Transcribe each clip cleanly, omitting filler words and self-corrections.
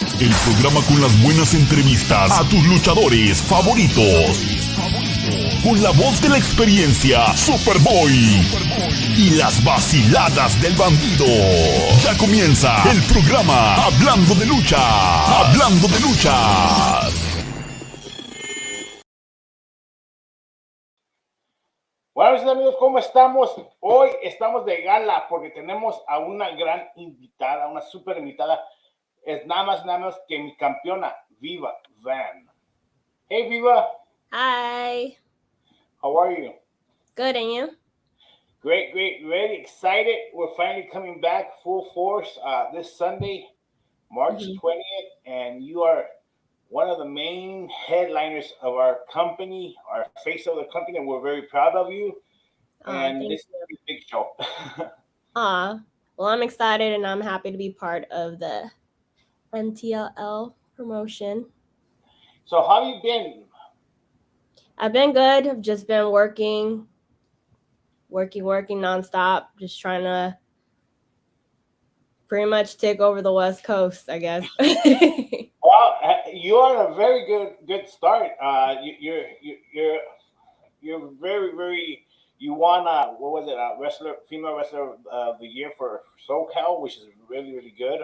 El programa con las buenas entrevistas a tus luchadores favoritos. Con la voz de la experiencia, Superboy. Y las vaciladas del bandido. Ya comienza el programa Hablando de Lucha. Hablando de Lucha. Bueno, amigos, ¿cómo estamos? Hoy estamos de gala porque tenemos a una gran invitada, una super invitada. Es nada más y nada menos que mi campeona, Viva Van. Hey, Viva. Hi. How are you? Good, and you? Great. Really excited. We're finally coming back full force this Sunday, March 20th, and you are one of the main headliners of our company, our face of the company, and we're very proud of you. And this is a big show. Well, I'm excited and I'm happy to be part of the NTLL promotion. So how have you been? I've been good. I've just been working nonstop, just trying to pretty much take over the West Coast, I guess. Well, you are a very good start. You're very. You won what was it? Female wrestler of the year for SoCal, which is really good.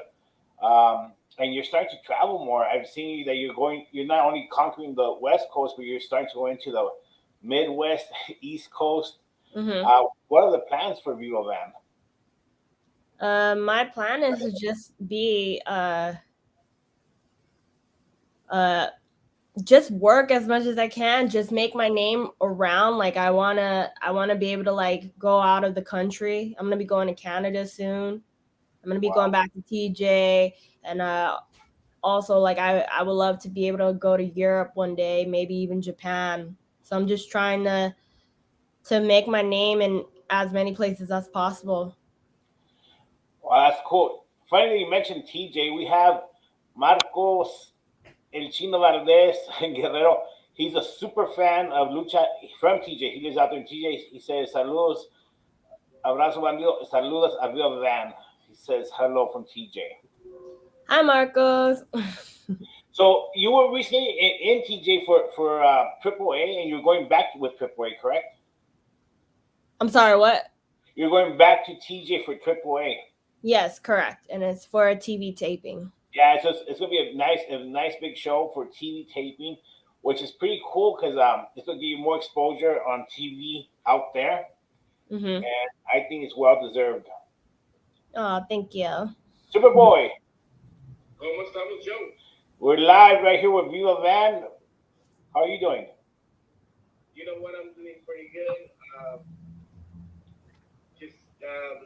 And you're starting to travel more. I've seen that you're not only conquering the West Coast, but you're starting to go into the Midwest, East Coast. What are the plans for Viva Van? My plan is to just be just work as much as I can, just make my name around. Like I wanna be able to like go out of the country. I'm gonna be going to Canada soon. I'm gonna be going back to TJ, and also like I would love to be able to go to Europe one day, maybe even Japan. So I'm just trying to make my name in as many places as possible. Well, that's cool. Finally, you mentioned TJ. We have Marcos El Chino Valdez in Guerrero. He's a super fan of Lucha from TJ. He lives out there in TJ. He says, saludos, abrazo bandido, saludos a Viva Van. He says hello from TJ. Hi, Marcos. So you were recently in TJ for AAA, and you're going back with AAA, correct? I'm sorry, what? You're going back to TJ for AAA. Yes, correct. And it's for a TV taping. Yeah, it's gonna be a nice big show for TV taping, which is pretty cool because it's gonna give you more exposure on TV out there, and I think it's well deserved. Oh, thank you. Superboy. ¿Cómo estamos, Joe? We're live right here with Viva Van. How are you doing? You know what? I'm doing pretty good. Just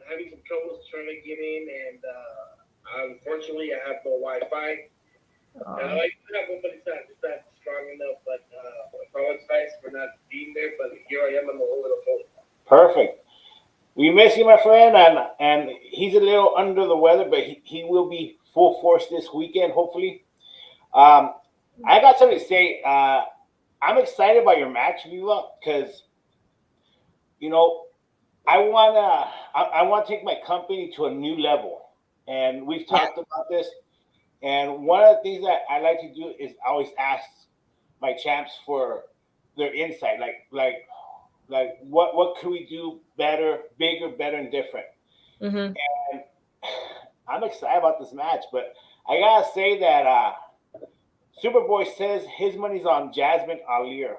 having some troubles trying to get in, and unfortunately, I have no Wi-Fi. I have one, but it's not strong enough. But I apologize for not being there. But here I am on the little phone. Perfect. We miss you, my friend, and he's a little under the weather, but he will be full force this weekend, hopefully. I got something to say. I'm excited about your match, Viva, because you know I want to take my company to a new level, and we've talked about this. And one of the things that I like to do is always ask my champs for their insight, like what could we do better, bigger, better, and different. And I'm excited about this match, but I gotta say that Superboy says his money's on Jasmine Alir.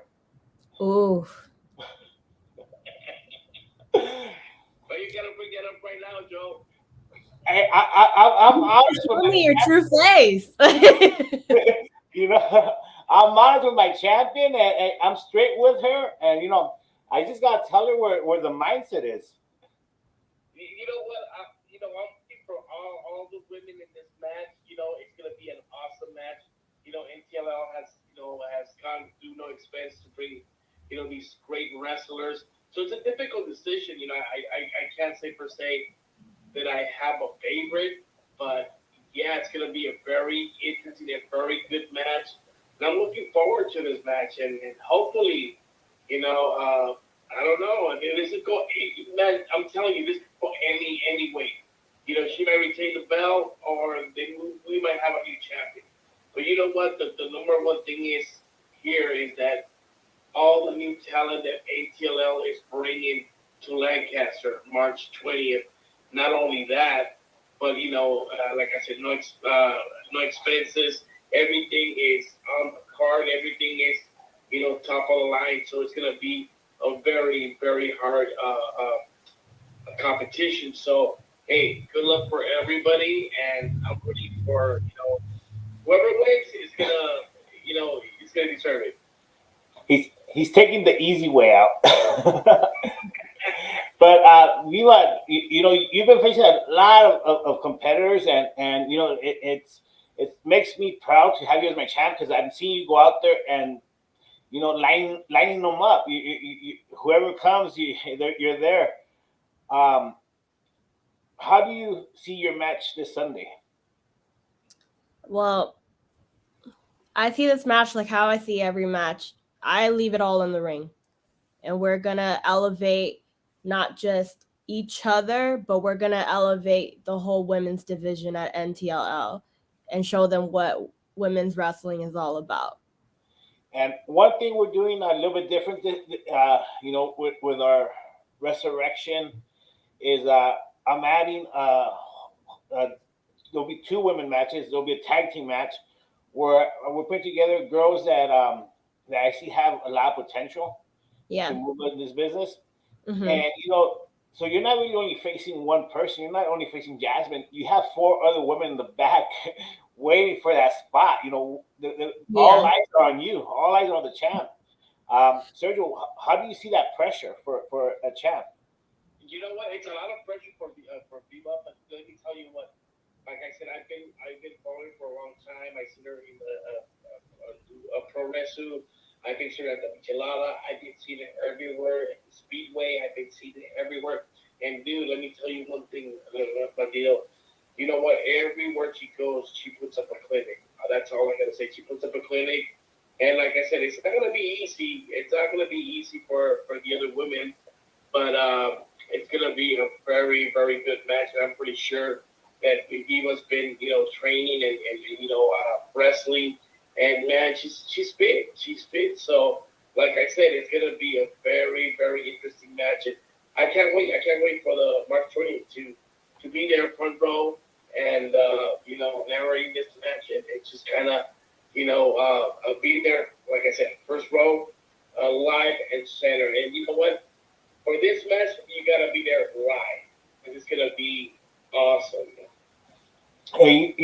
Ooh. Well, you gotta bring that up right now, Joe. I'm honest with Tell me your true face. You know, I'm honest with my champion, and I'm straight with her, and you know, I just gotta tell her where the mindset is. You know what? I'm looking for all the women in this match. You know, it's gonna be an awesome match. You know, NTLL has gone through no expense to bring these great wrestlers. So it's a difficult decision. You know, I can't say per se that I have a favorite, but yeah, it's gonna be a very interesting and very good match. And I'm looking forward to this match, and hopefully, I don't know. I mean, this is go. Man, I'm telling you, this could go any way. She might retain the belt, or we might have a new champion. But you know what? The number one thing is here is that all the new talent that ATLL is bringing to Lancaster March 20th. Not only that, but like I said, no expenses. Everything is on the card. Everything is top of the line. So it's gonna be a very very hard competition. So hey, good luck for everybody, and I'm ready for whoever wins is gonna it's gonna deserve it. He's taking the easy way out. But Viva, you've been facing a lot of competitors, and it makes me proud to have you as my champ, because I've seen you go out there and lining them up. Whoever comes, you're there. How do you see your match this Sunday? Well, I see this match like how I see every match. I leave it all in the ring, and we're gonna elevate not just each other, but we're gonna elevate the whole women's division at NTLL and show them what women's wrestling is all about. And one thing we're doing a little bit different, with our resurrection, is I'm adding. There'll be 2 women matches. There'll be a tag team match where we're putting together girls that actually have a lot of potential to move in this business. Mm-hmm. And so you're not really only facing one person. You're not only facing Jasmine. You have 4 other women in the back waiting for that spot. All eyes are on you. All eyes are on the champ. Sergio, how do you see that pressure for a champ? You know what? It's a lot of pressure for VIVA, but let me tell you what. Like I said, I've been following for a long time. I see her in the pro wrestling. I've been seeing her at the Michelada. I've been seeing it everywhere. At the Speedway, I've been seeing it everywhere. And dude, let me tell you one thing, Bandido. You know what? Everywhere she goes, she puts up a clinic. That's all I gotta say. She puts up a clinic, and like I said, it's not gonna be easy. It's not gonna be easy for the other women, but it's gonna be a very very good match. And I'm pretty sure that Viva's been training and wrestling, and man, she's fit. She's fit. So like I said, it's gonna be a very very interesting match. And I can't wait. I can't wait for the March 20th to be there front row and narrating this match, and it's just kind of be there, like I said, first row, live and center. And you know what? For this match, you gotta be there live, because it's gonna be awesome. Hey,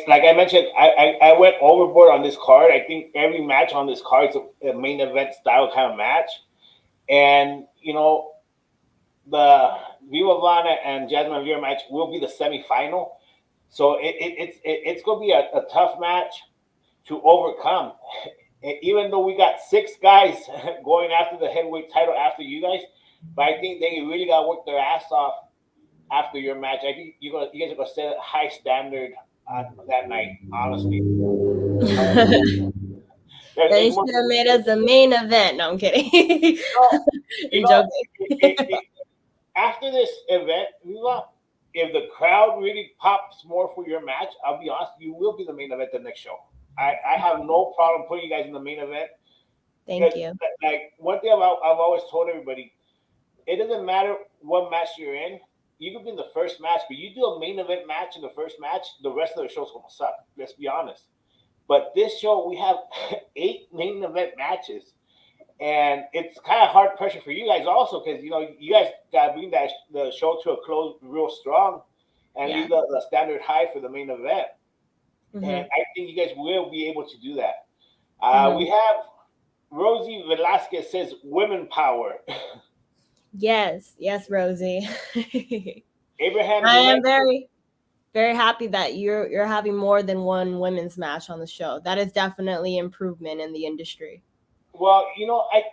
like I mentioned, I went overboard on this card. I think every match on this card is a main event style kind of match, and the Viva Vana and Jasmine Vera match will be the semifinal. So it's going to be a tough match to overcome. Even though we got 6 guys going after the heavyweight title after you guys, but I think they really got to work their ass off after your match. I think you guys are going to set a high standard that night, honestly. They should have made us a main event. No, I'm kidding. After this event, if the crowd really pops more for your match, I'll be honest, you will be the main event the next show. I have no problem putting you guys in the main event. Thank you. Like, one thing I've always told everybody, it doesn't matter what match you're in. You could be in the first match, but you do a main event match in the first match, the rest of the show's going to suck. Let's be honest. But this show, we have 8 main event matches. And it's kind of hard pressure for you guys also, because, you guys got to bring the show to a close real strong and leave the standard high for the main event. Mm-hmm. And I think you guys will be able to do that. We have Rosie Velasquez says women power. Yes, Rosie. Abraham, I am very, very happy that you're having more than one women's match on the show. That is definitely improvement in the industry. Well,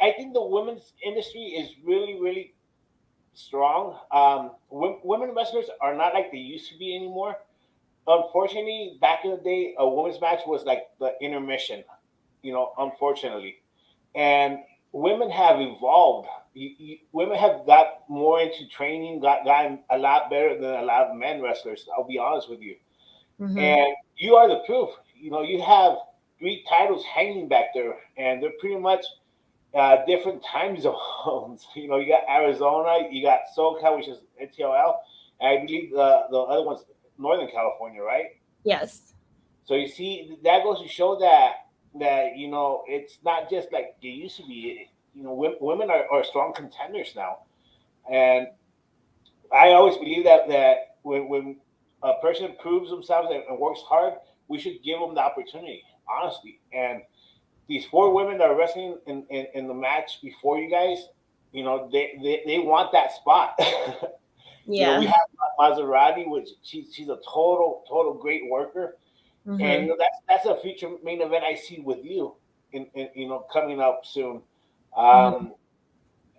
I think the women's industry is really, really strong. Women wrestlers are not like they used to be anymore. Unfortunately, back in the day, a women's match was like the intermission, unfortunately. And women have evolved. Women have got more into training, gotten a lot better than a lot of men wrestlers. I'll be honest with you. Mm-hmm. And you are the proof. You have 3 titles hanging back there, and they're pretty much different time zones. You got Arizona, you got SoCal, which is NTLL, and I believe the other one's Northern California, right? Yes. So you see, that goes to show that it's not just like it used to be. Women are strong contenders now, and I always believe that when a person proves themselves and works hard, we should give them the opportunity, honestly. And these 4 women that are wrestling in the match before you guys, they want that spot. We Yeah. have Maserati, which she's a total great worker, and Mm-hmm. that's a future main event I see with you, in coming up soon. Mm-hmm. Um,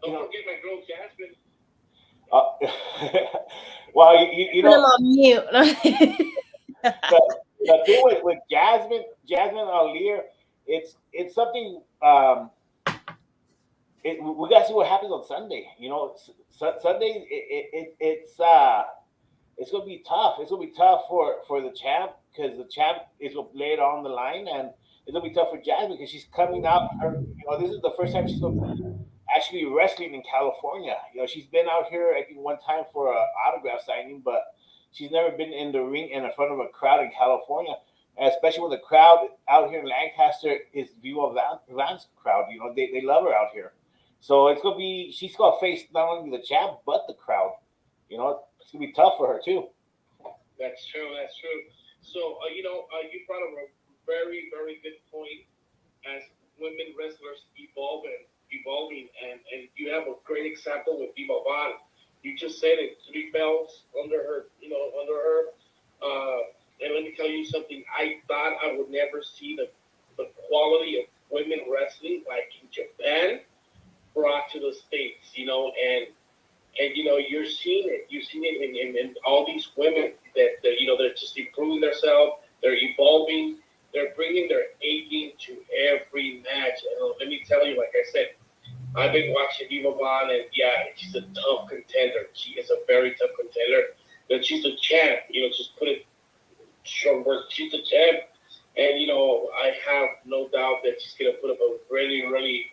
you Don't know, forget my girl Jasmine. well, Put them on mute. the, the thing with Jasmine Alire, it's something. We got to see what happens on Sunday. Sunday it's gonna be tough. It's gonna be tough for the champ, because the champ is gonna lay it on the line, and it's gonna be tough for Jasmine because she's coming out. This is the first time she's gonna be actually wrestling in California. She's been out here, I think, one time for an autograph signing, but she's never been in the ring and in front of a crowd in California. And especially when the crowd out here in Lancaster is VIVA Van's crowd. They love her out here. So she's gonna face not only the champ but the crowd. It's gonna be tough for her too. That's true. That's true. So, you brought up a very, very good point as women wrestlers evolving, and you have a great example with Viva Von. You just said it, 3 belts under her, under her. And let me tell you something. I thought I would never see the quality of women wrestling like in Japan brought to the States, and you're seeing it. You've seen it in all these women that they're just improving themselves. They're evolving. They're bringing their A game to every match. And let me tell you, like I said, I've been watching Viva Von, and yeah, she's a tough contender. She is a very tough contender. But she's a champ. Just put it short words. She's a champ, and I have no doubt that she's gonna put up a really, really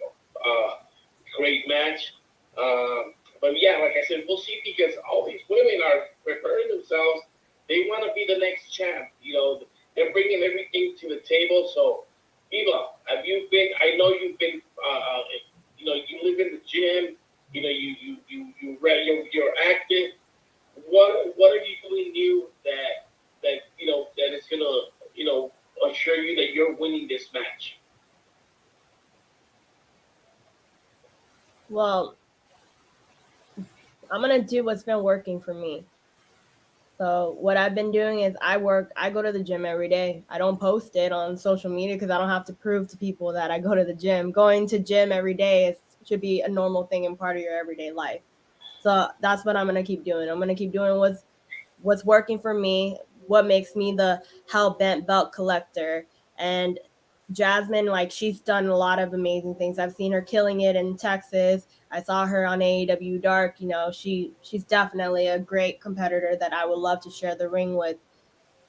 great match. But yeah, like I said, we'll see, because all these women are preparing themselves. They want to be the next champ. They're bringing everything to the table. So, Viva, have you been? I know you've been. You live in the gym. You're active. What are you doing new that is gonna assure you that you're winning this match? Well, I'm gonna do what's been working for me. So what I've been doing is I go to the gym every day. I don't post it on social media because I don't have to prove to people that I go to the gym. Going to gym every day should be a normal thing and part of your everyday life. So that's what I'm gonna keep doing. I'm gonna keep doing what's working for me, what makes me the hell bent belt collector. And Jasmine, like, she's done a lot of amazing things. I've seen her killing it in Texas. I saw her on AEW Dark. She's definitely a great competitor that I would love to share the ring with.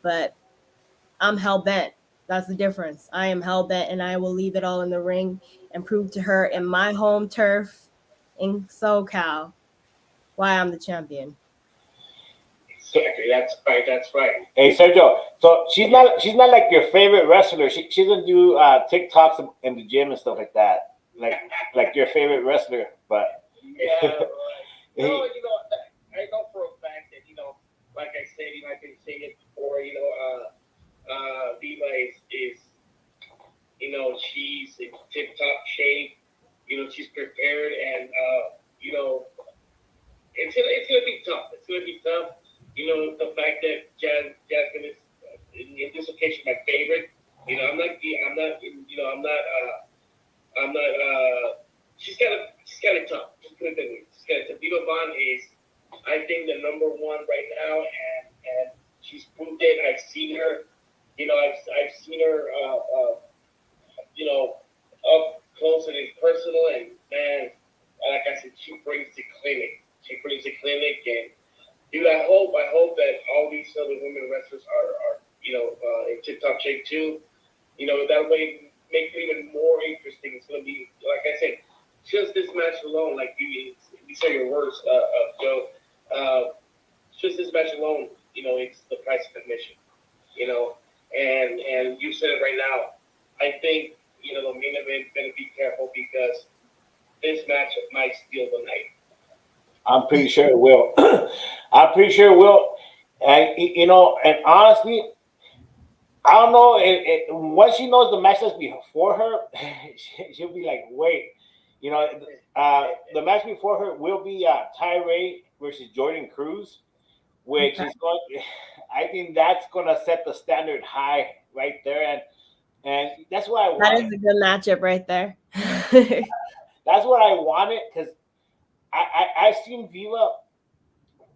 But I'm hell bent. That's the difference. I am hell bent, and I will leave it all in the ring and prove to her in my home turf in SoCal why I'm the champion. Exactly. That's right. That's right. Hey, Sergio. So she's not like your favorite wrestler. She's gonna do TikToks in the gym and stuff like that. Like your favorite wrestler, but Yeah, right. No, I know for a fact that like I said, I've been saying it before. Viva is she's in tip top shape. She's prepared, and it's gonna be tough. It's gonna be tough. The fact that Jasmine is in this occasion my favorite. I'm not. I'm not. I'm not. She's got it tough. Just put it that way. She's got it tough. Viva Von is, I think, the number one right now, and she's proved it. I've seen her. I've seen her. Up close and personal, and man, like I said, she brings the clinic. And dude, I hope that all these other women wrestlers are in tip-top shape too. That way make it even more interesting. It's gonna be, like I said, just this match alone, like you say your words, Joe. Just this match alone, it's the price of admission. And you said it right now. I think the main event better be careful because this match might steal the night. I'm pretty sure it will. I'm pretty sure it will. And and honestly, I don't know. Once she knows the match that's before her, she'll be like, wait. The match before her will be Tyree versus Jordan Cruz, which is going. I think that's going to set the standard high right there, and that's what I want. That is a good matchup right there. That's what I wanted because I've seen Viva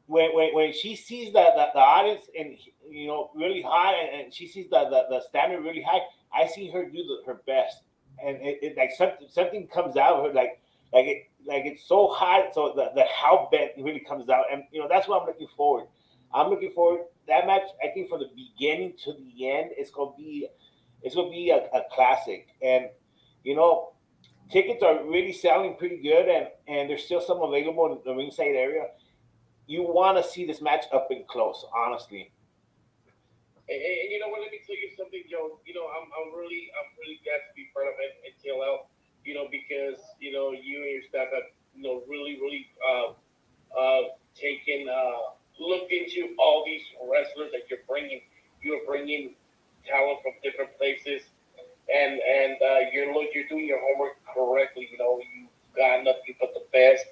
when she sees the audience and really high and she sees the standard really high. I see her do her best, and it like something comes out of her like it's so high, so the how bet really comes out, and that's what I'm looking forward. I'm looking forward that match. I think from the beginning to the end, it's gonna be a classic, and tickets are really selling pretty good, and there's still some available in the ringside area. You want to see this match up and close, honestly. And you know what? Let me tell you something, Joe. I'm really glad to be part of NTLL. Because you and your staff have really taken looked into all these wrestlers that you're bringing. You're bringing talent from different places, and you're doing your homework correctly. You've got nothing but the best.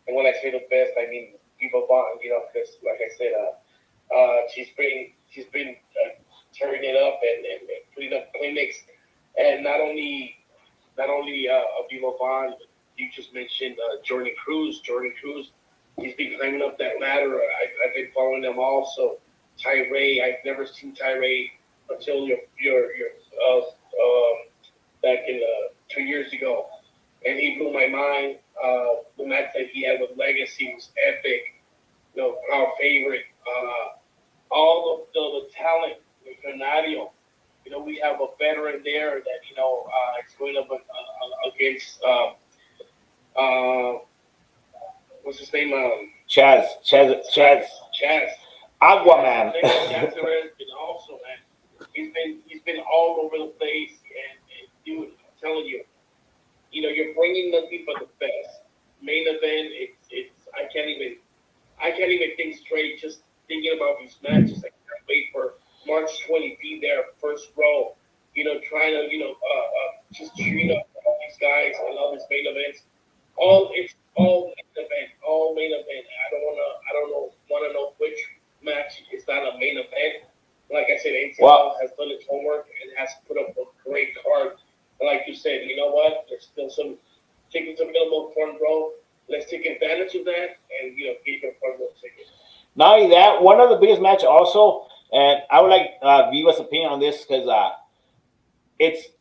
And when I say the best, I mean Viva Bond. Because like I said, she's been tearing it up and putting up clinics, and not only Viva Bond. You just mentioned Jordan Cruz. He's been climbing up that ladder. I've been following them also. Tyree, I've never seen Tyree until your back in 2 years ago, and he blew my mind. The match that he had with Legacy was epic. Crowd favorite. All of the talent with Canario. We have a veteran there that is going up against what's his name? Chaz. Aquaman. Chaz has been also, man. He's been all over the place, and dude, I'm telling you, you're bringing nothing but the best. Main event, it's I can't even think straight just thinking about these matches. I can't wait for March 20, be there, first row. Trying to just cheering up all these guys and all these main events. It's all main event. I don't want to know which match is not a main event. Like I said, NTLL has done its homework and has put up a great card. And like you said, you know what? There's still some tickets available front row. Let's take advantage of that and get your front row tickets. Not only that, one of the biggest matches also, and I would like Viva's opinion on this because it's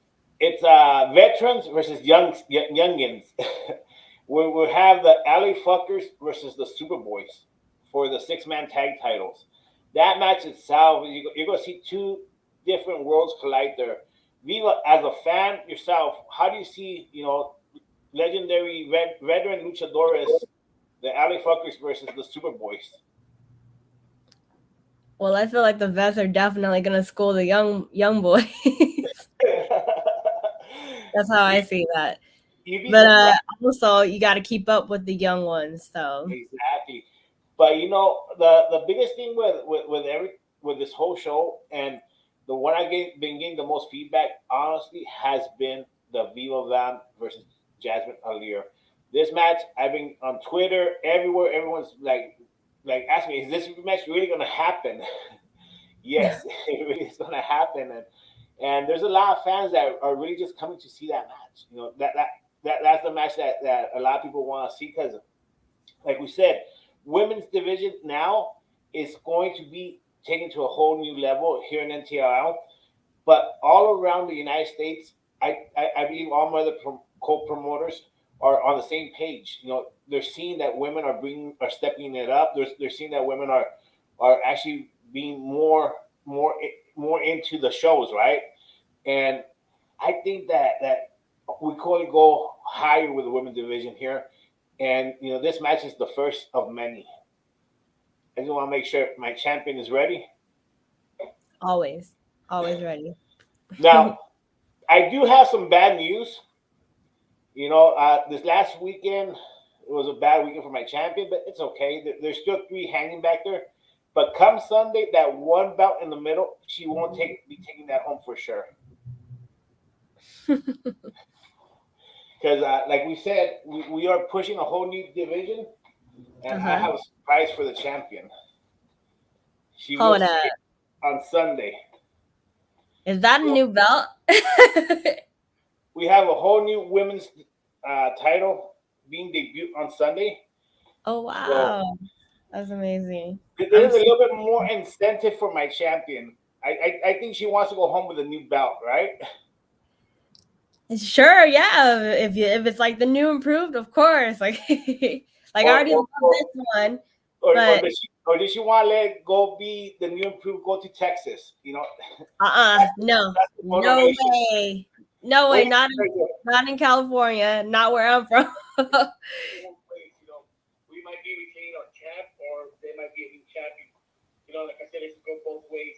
veterans versus youngins. We'll have the Alley Fuckers versus the Superboys for the 6-man tag titles. That match itself, you're going to see two different worlds collide there. Viva, as a fan yourself, how do you see, legendary veteran luchadores, the Alley Fuckers versus the Superboys? Well, I feel like the vets are definitely going to school the young boys. That's how I see that. But also, you got to keep up with the young ones. So exactly. But the biggest thing with this whole show, and the one I've been getting the most feedback, honestly, has been the Viva Van versus Jasmine Alir. This match, I've been on Twitter, everywhere. Everyone's like asking me, is this match really going to happen? Yes, it really is going to happen, and there's a lot of fans that are really just coming to see that match. That's the match that a lot of people want to see because, like we said, women's division now is going to be taken to a whole new level here in NTLL. But all around the United States, I believe all my other co-promoters are on the same page. You know, they're seeing that women are stepping it up. They're seeing that women are actually being more into the shows, right? And I think that we could go higher with the women's division here. And you know, this match is the first of many. I just want to make sure my champion is ready. Always ready. Now, I do have some bad news. You know, this last weekend it was a bad weekend for my champion, but it's okay. There's still 3 hanging back there. But come Sunday, that one belt in the middle, she won't be taking that home for sure. Because, like we said, we are pushing a whole new division, and I have a surprise for the champion. She will see it on Sunday. Is that a new belt? We have a whole new women's title being debuted on Sunday. Oh wow, that's amazing. There's a little bit more incentive for my champion. I think she wants to go home with a new belt, right? Sure, yeah. If it's like the new improved, of course. Like I already love this one. Or does she want to let it go be the new improved, go to Texas? You know? No way. No way, not in California, not where I'm from. We might be retaining our champ, or they might be a new champion. You know, like I said, it's go both ways.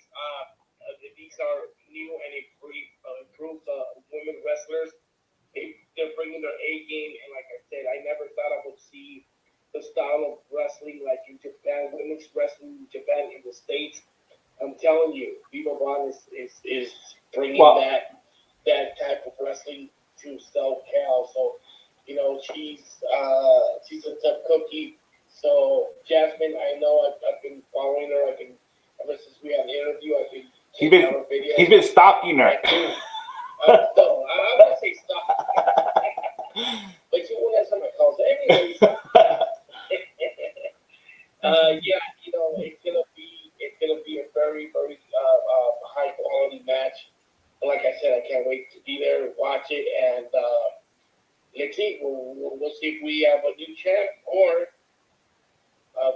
These are new and improved women wrestlers. They're bringing their A game, and like I said, I never thought I would see the style of wrestling like in Japan, women's wrestling in Japan in the States. I'm telling you, Viva is bringing that type of wrestling to SoCal. So, you know, she's a tough cookie. So, Jasmine, I know I've been following her. Ever since we had an interview, He's been stalking her. No, I'm gonna say stop. But you won't have some of my calls. Anyways, yeah, you know, it's gonna be a very, very high quality match. And like I said, I can't wait to be there and watch it. And let's see, we'll see if we have a new champ or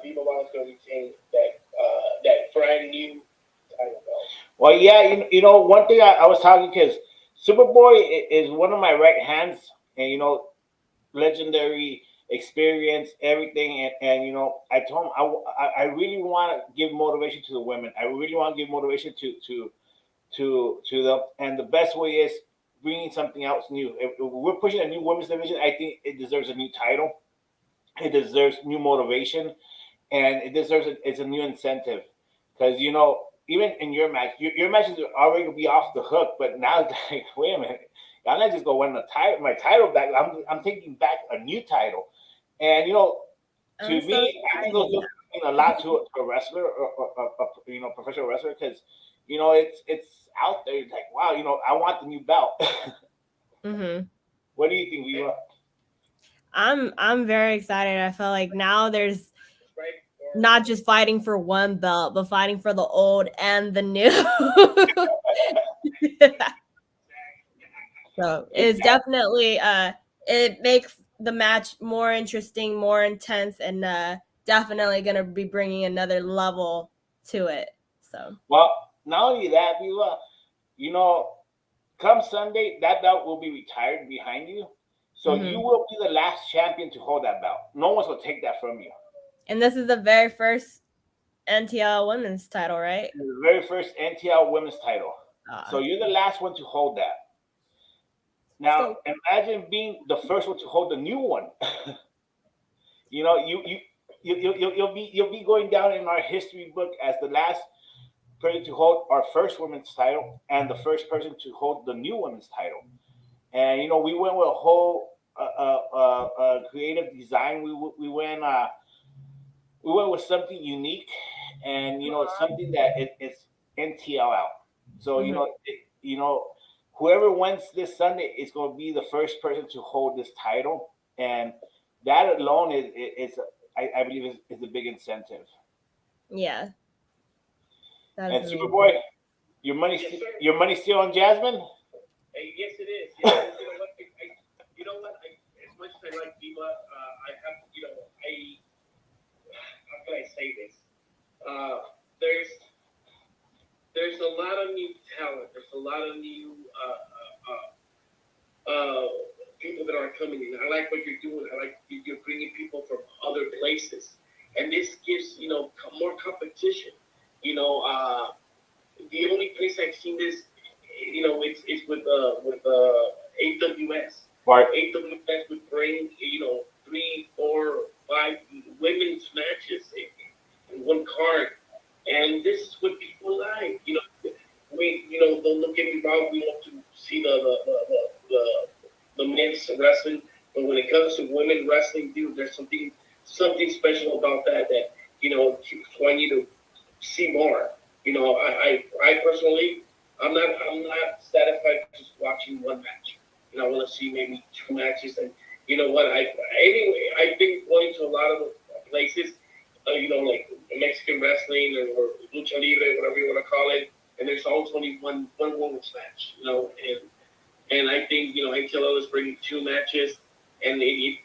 Viva Wild's gonna retain that brand new title belt. Well, yeah, you know, one thing I was talking because Superboy is one of my right hands, and you know, legendary experience, everything, and you know, I told him I really want to give motivation to the women. I really want to give motivation to them, and the best way is bringing something else new. If we're pushing a new women's division, I think it deserves a new title. It deserves new motivation, and it deserves it's a new incentive because you know. Even in your matches are already gonna be off the hook, but now it's like, wait a minute, I'm not just gonna win my title back. I'm taking back a new title, and you know, to me, I think those mean a lot to a wrestler or you know, professional wrestler because you know it's out there. It's like, wow, you know, I want the new belt. What do you think, Viva? I'm very excited. I feel like now there's not just fighting for one belt, but fighting for the old and the new. So it's definitely it makes the match more interesting, more intense, and definitely gonna be bringing another level to it. So well, not only that, Viva, you know, come Sunday, that belt will be retired behind you. So you will be the last champion to hold that belt. No one's gonna take that from you. And this is the very first NTL women's title, right? The very first NTL women's title. So you're the last one to hold that. Now imagine being the first one to hold the new one. You know, you'll be going down in our history book as the last person to hold our first women's title and the first person to hold the new women's title. And you know, we went with a whole creative design. We went with something unique, and you know, it's something that it's NTL out. So you know, whoever wins this Sunday is going to be the first person to hold this title, and that alone is I believe is a big incentive. Yeah. And Superboy, your money's still on Jasmine. Yes, it is. Yes, you know know what? As much as I like Viva, I have, how can I say this? Uh, there's there's a lot of new talent. There's a lot of new people that are coming in. I like what you're doing. I like you're bringing people from other places, and this gives more competition. You know, the only place I've seen this, it's with AWS. Right. AWS would bring 3, 4, 5 women's matches in one card, and this is what people like. Don't get me wrong. We want to see the men's wrestling, but when it comes to women wrestling, dude, there's something special about that want you to see more. I personally, I'm not satisfied just watching one match. I want to see maybe 2 matches, and you know what? I've been going to a lot of places, like Mexican wrestling or Lucha Libre, whatever you want to call it, and there's always only one women's match, and I think NTLL is bringing 2 matches, and it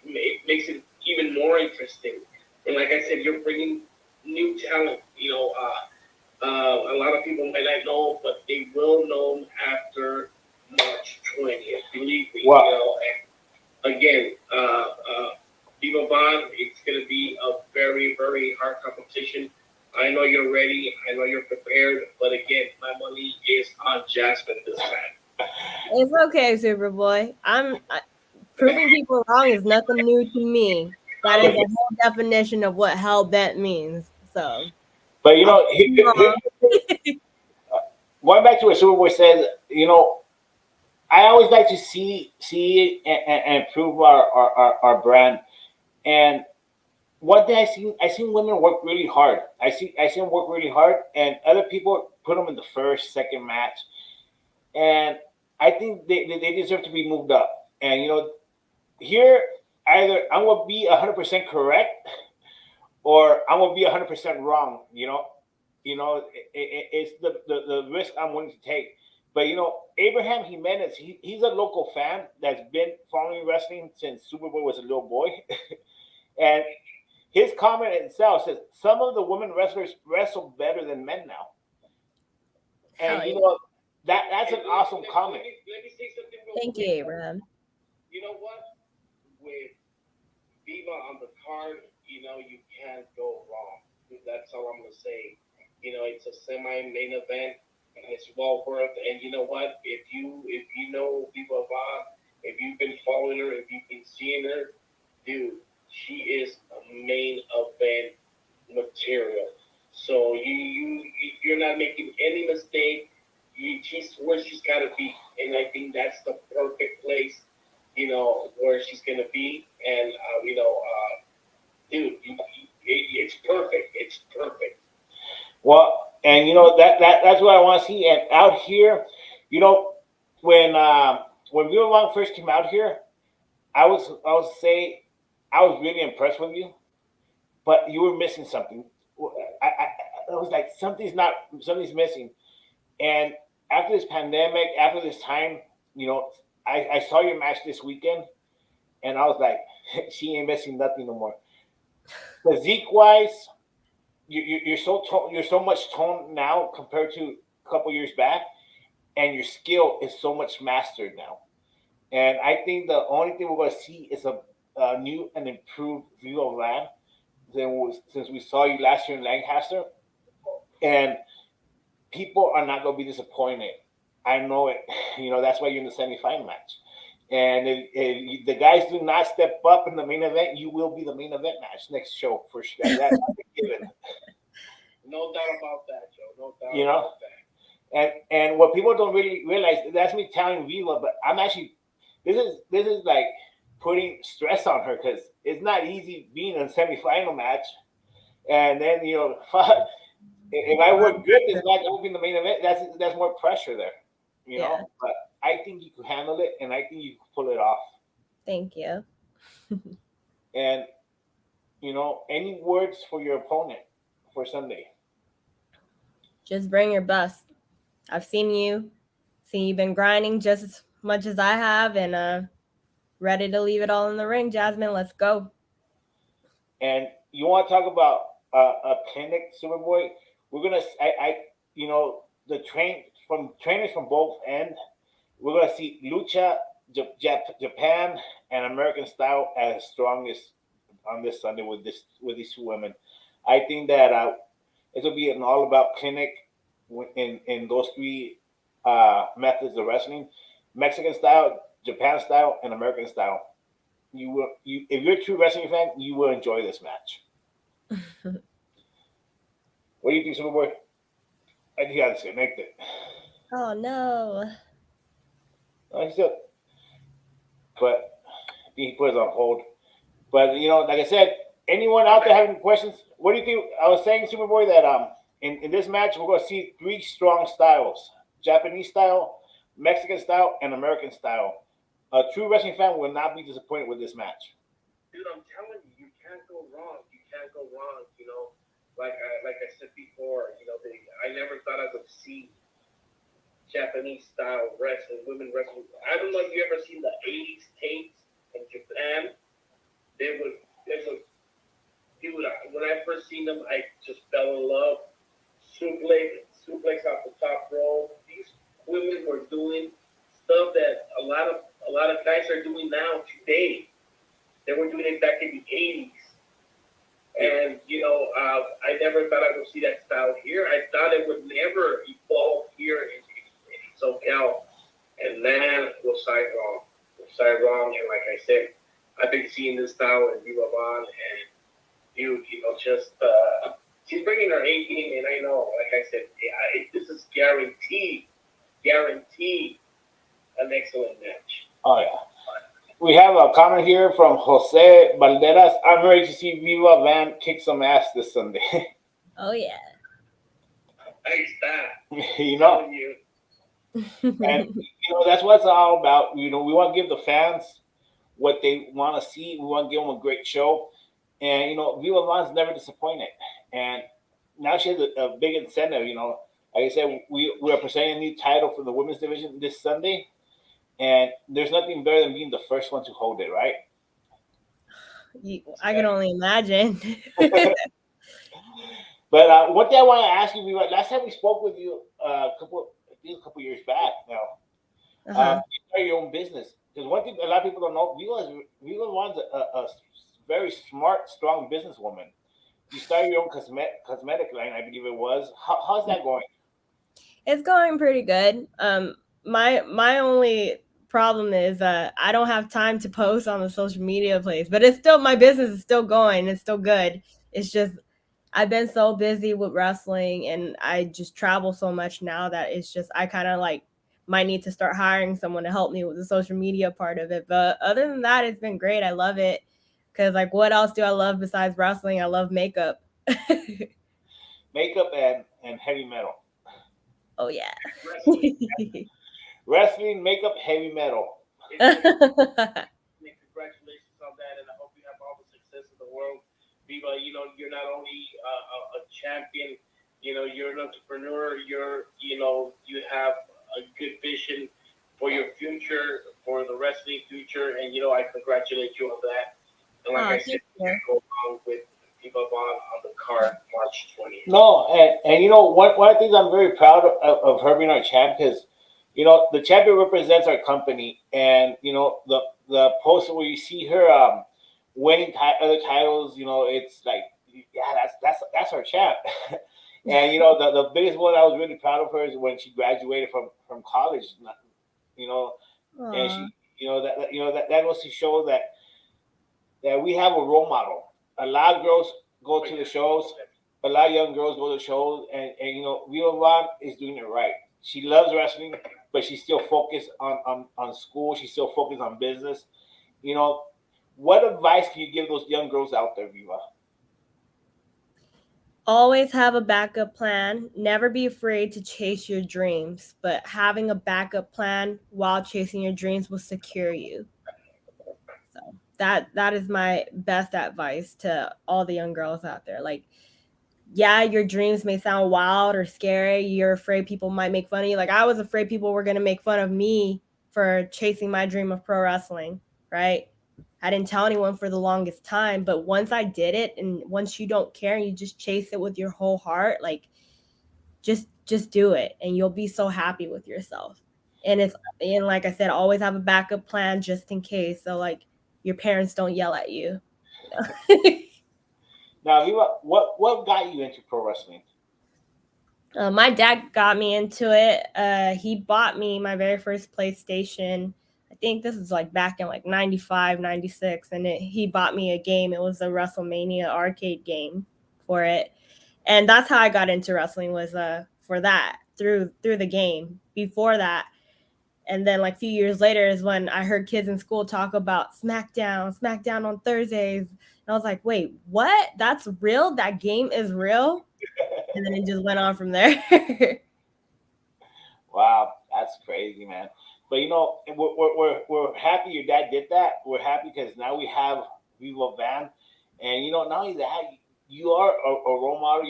makes it even more interesting. And like I said, you're bringing new talent. A lot of people might not know, but they will know after March 20th. Believe me. Wow. And again, Viva Bond, it's going to be a very, very hard competition. I know you're ready. I know you're prepared. But again, my money is on Jasmine this time. It's okay, Superboy. Proving people wrong is nothing new to me. That is the whole definition of what hell bent means. So, but going back to what Superboy says, I always like to see it and improve our brand. And one thing I seen women work really hard. I see them work really hard, and other people put them in the first, second match, and I think they deserve to be moved up. And here either I'm gonna be 100% correct, or I'm gonna be 100% wrong. It's the risk I'm willing to take. But Abraham Jimenez, he's a local fan that's been following wrestling since Superboy was a little boy, and his comment itself says some of the women wrestlers wrestle better than men now. And that's an awesome comment. Let me say something real Thank quick. you, Abraham. You know what? With Viva on the card, you can't go wrong. That's all I'm gonna say. It's a semi-main event, and it's well worth. And you know what? If you know Viva Bob, if you've been following her, if you've been seeing her, dude, she is a main event material. So you're not making any mistake. She's where she's got to be, and I think that's the perfect place, where she's gonna be. And dude, it's perfect. It's perfect. Well, and that's what I want to see. And out here, when Viva Long first came out here, I was really impressed with you, but you were missing something. I was like, something's missing. And after this pandemic, after this time, I saw your match this weekend, and I was like, she ain't missing nothing no more. Physique wise, you're so much toned now compared to a couple years back, and your skill is so much mastered now. And I think the only thing we're going to see is a new and improved view of Lamb since we saw you last year in Lancaster. And people are not going to be disappointed. I know it. That's why you're in the semifinal match. And if the guys do not step up in the main event, you will be the main event match next show for sure. That's a given. No doubt about that, Joe. No doubt about that. And what people don't really realize, that's me telling Viva, but I'm actually this is like putting stress on her because it's not easy being in a semifinal match. And then if I work good this match, I will be in the main event. That's more pressure there, Yeah. But I think you can handle it, and I think you can pull it off. Thank you. And any words for your opponent for Sunday? Just bring your best. I've seen you've been grinding just as much as I have, and Ready to leave it all in the ring, Jasmine. Let's go. And you want to talk about a clinic, Superboy? We're gonna, you know, the trainers from both ends. We're gonna see Lucha, Japan, and American style as strongest on this Sunday with these two women. I think that it'll be an all about clinic in those three methods of wrestling: Mexican style, Japan style, and American style. If you're a true wrestling fan, you will enjoy this match. What do you think, Superboy? I think he got disconnected. Oh no. He's still, but I think he put it on hold. But you know, like I said, anyone out there having questions? What do you think? I was saying, Superboy, that in this match we're going to see three strong styles: Japanese style, Mexican style, and American style. A true wrestling fan will not be disappointed with this match. Dude, I'm telling you, you can't go wrong. You can't go wrong. You know, like I said before, you know, I never thought I would see Japanese style wrestling, women wrestling. I don't know if you ever seen the '80s tapes in Japan. They would, dude. When I first seen them, I just fell in love. Suplex off the top rope. These women were doing stuff that a lot of guys are doing now today. They were doing it back in the '80s. And, you know, I never thought I would see that style here. I thought it would never evolve here in SoCal. And man, was I wrong. And like I said, I've been seeing this style in Viva Von. And, you know, just, she's bringing her A game. And I know, like I said, this is guaranteed an excellent match. Oh, yeah. We have a comment here from Jose Valderas. I'm ready to see Viva Van kick some ass this Sunday. Oh yeah. Hey, stop. You know, and you know that's what it's all about. You know, we want to give the fans what they want to see. We want to give them a great show, and you know, Viva Van's never disappointed. And now she has a big incentive. You know, like I said, we are presenting a new title for the women's division this Sunday. And there's nothing better than being the first one to hold it, right? I can only imagine. But one thing I want to ask you, last time we spoke with you a couple years back now, you started your own business. Because one thing a lot of people don't know, Viva One's a very smart, strong businesswoman. You started your own cosmetic line, I believe it was. How's that going? It's going pretty good. My only problem is I don't have time to post on the social media place, but it's still, my business is still going. It's still good. It's just I've been so busy with wrestling and I just travel so much now that it's just I kind of like might need to start hiring someone to help me with the social media part of it. But other than that, it's been great. I love it because like what else do I love besides wrestling? I love makeup. Makeup and heavy metal. Oh yeah. Wrestling, makeup, heavy metal. Congratulations on that, and I hope you have all the success in the world. Viva, you know, you're not only a champion, you know, you're an entrepreneur, you have a good vision for your future, for the wrestling future, and, you know, I congratulate you on that. And like I said, you can go on with Viva Vaughn on the card March 20th. No, and you know, one of the things I'm very proud of her being our champ because, you know, the champion represents our company, and you know the poster where you see her winning other titles, you know, it's like, yeah, that's our champ. And you know, the biggest one I was really proud of her is when she graduated from college, you know. Aww. And she, that goes to show that we have a role model. A lot of girls go to the shows, a lot of young girls go to the shows, and you know, Viva Von is doing it right. She loves wrestling, but she's still focused on school. She's still focused on business. You know, what advice can you give those young girls out there, Viva? Always have a backup plan. Never be afraid to chase your dreams, but having a backup plan while chasing your dreams will secure you. So that is my best advice to all the young girls out there. Like, yeah, your dreams may sound wild or scary. You're afraid people might make fun of you. Like I was afraid people were going to make fun of me for chasing my dream of pro wrestling. right? I didn't tell anyone for the longest time, but once I did it, and once you don't care and you just chase it with your whole heart, like just do it, and you'll be so happy with yourself. And like I said, always have a backup plan just in case, so like your parents don't yell at you. Now, Viva, what got you into pro wrestling? My dad got me into it. He bought me my very first PlayStation. I think this is like back in like 95, 96. And he bought me a game. It was a WrestleMania arcade game for it. And that's how I got into wrestling, was for that, through the game. Before that, and then like a few years later is when I heard kids in school talk about SmackDown on Thursdays. And I was like, wait, what? That's real? That game is real? And then it just went on from there. Wow, that's crazy, man. But you know, we're happy your dad did that. We're happy because now we have Viva Van, and you know, not only that, you are a role model.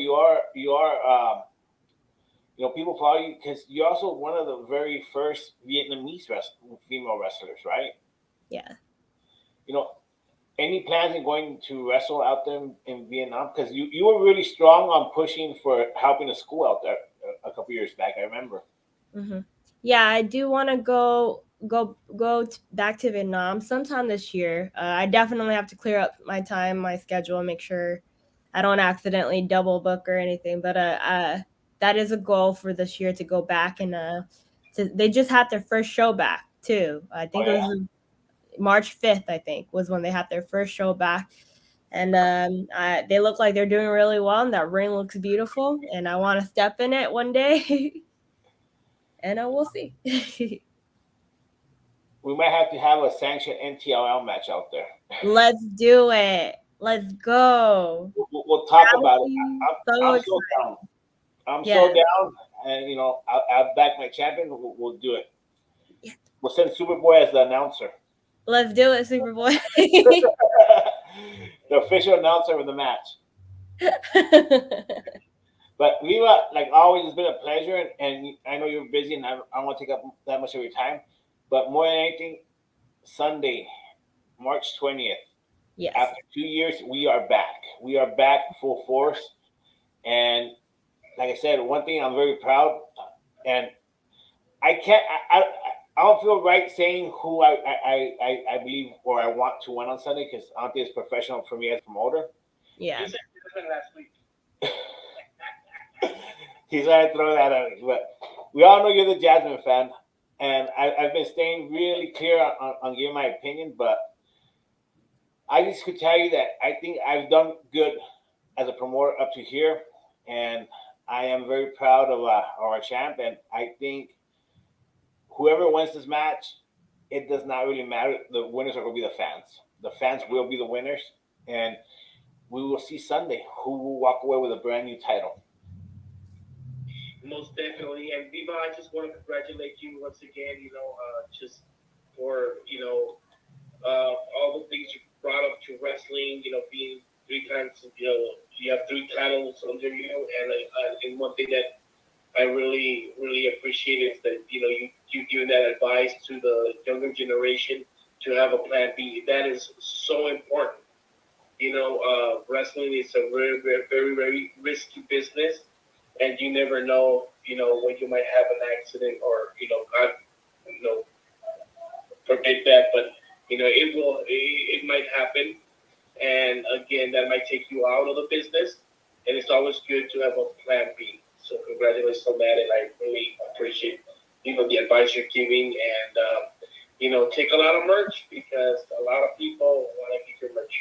You know, people follow you because you're also one of the very first Vietnamese female wrestlers, right? Yeah. You know, any plans in going to wrestle out there in Vietnam? Because you were really strong on pushing for helping the school out there a couple years back. I remember. Mm-hmm. Yeah, I do want to back to Vietnam sometime this year. I definitely have to clear up my time, my schedule, and make sure I don't accidentally double book or anything. But that is a goal for this year, to go back, and they just had their first show back too. I Oh think it yeah. was March 5th. I think was when they had their first show back. And they look like they're doing really well, and that ring looks beautiful. And I want to step in it one day. And we'll see. We might have to have a sanctioned NTLL match out there. Let's do it. Let's go. We'll talk That about would it. be so I'm so exciting. down. I'm Yeah. so down, and you know, I'll back my champion. We'll do it. Yeah. We'll send Superboy as the announcer. Let's do it, Superboy. The official announcer of the match. But Viva, like always, it's been a pleasure, and I know you're busy, and I don't want to take up that much of your time. But more than anything, Sunday, March 20th. Yes. After 2 years, we are back. We are back full force, and like I said, one thing I'm very proud, and I can't. I don't feel right saying who I believe or I want to win on Sunday, because I don't think it's professional for me as a promoter. Yeah. You said different last week. He's trying to throw that at me, but we all know you're the Jasmine fan, and I've been staying really clear on giving my opinion, but I just could tell you that I think I've done good as a promoter up to here, and I am very proud of our champ, and I think whoever wins this match, it does not really matter. The winners are going to be the fans. The fans will be the winners, and we will see Sunday who will walk away with a brand new title. Most definitely. And Viva, I just want to congratulate you once again, just for, all the things you brought up to wrestling, being 3 times, you have 3 titles under you. And one thing that I really, really appreciate is that, you giving that advice to the younger generation to have a plan B. That is so important. Wrestling is a very, very, very, very risky business. And you never know, when you might have an accident or, God, forbid that, but, it might happen. And again, that might take you out of the business. And it's always good to have a plan B. So congratulations on that. And I really appreciate, the advice you're giving, and, take a lot of merch, because a lot of people want to get your merch.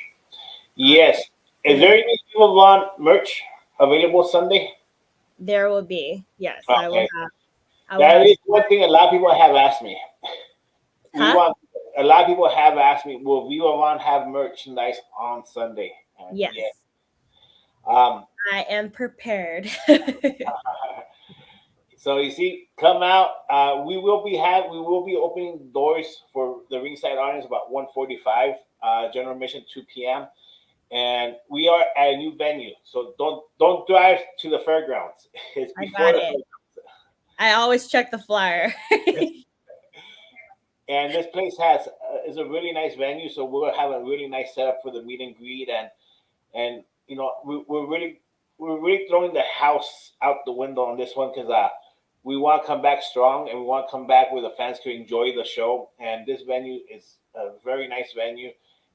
Yes. Is there any Viva Von merch available Sunday? There will be. Yes. Okay. I will have. That is one thing a lot of people have asked me. Huh? A lot of people have asked me, will Viva Von have merchandise on Sunday? And Yes. yeah. I am prepared. So you see, come out. We will be opening doors for the ringside audience about 1:45. General admission 2 p.m. And we are at a new venue, so don't drive to the fairgrounds. It's before the fairgrounds. I always check the flyer. And this place has is a really nice venue, so we'll have a really nice setup for the meet and greet, and you know we're really throwing the house out the window on this one because we want to come back strong and we want to come back where the fans can enjoy the show. And this venue is a very nice venue.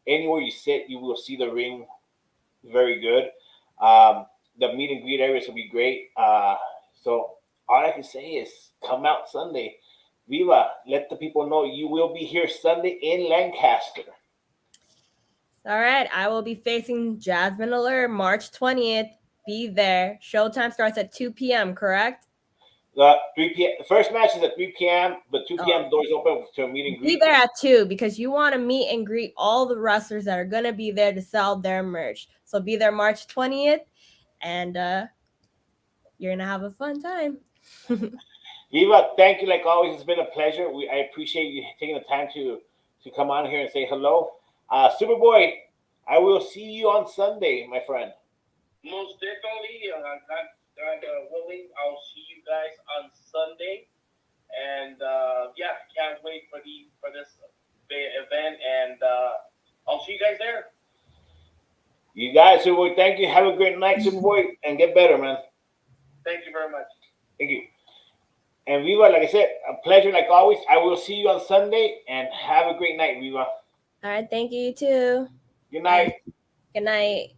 Anywhere you sit, you will see the ring very good. The meet and greet areas will be great. So all I can say is come out Sunday. Viva, let the people know you will be here Sunday in Lancaster. All right, I will be facing Jasmine Allure March 20th. Be there. Showtime starts at 2 p.m., correct? 3 p.m. The first match is at 3 p.m., but 2 p.m. doors open to a meet and greet. Be there at 2 because you want to meet and greet all the wrestlers that are going to be there to sell their merch. So be there March 20th, and you're going to have a fun time. Viva, thank you like always. It's been a pleasure. I appreciate you taking the time to come on here and say hello. Superboy, I will see you on Sunday, my friend. Most definitely. God willing, I'll see you guys on Sunday. And yeah, can't wait for this event. And I'll see you guys there. You guys, Superboy, thank you. Have a great night, Superboy, and get better, man. Thank you very much. Thank you. And Viva, like I said, a pleasure like always. I will see you on Sunday, and have a great night, Viva. All right, thank you, you too. Good night. Good night.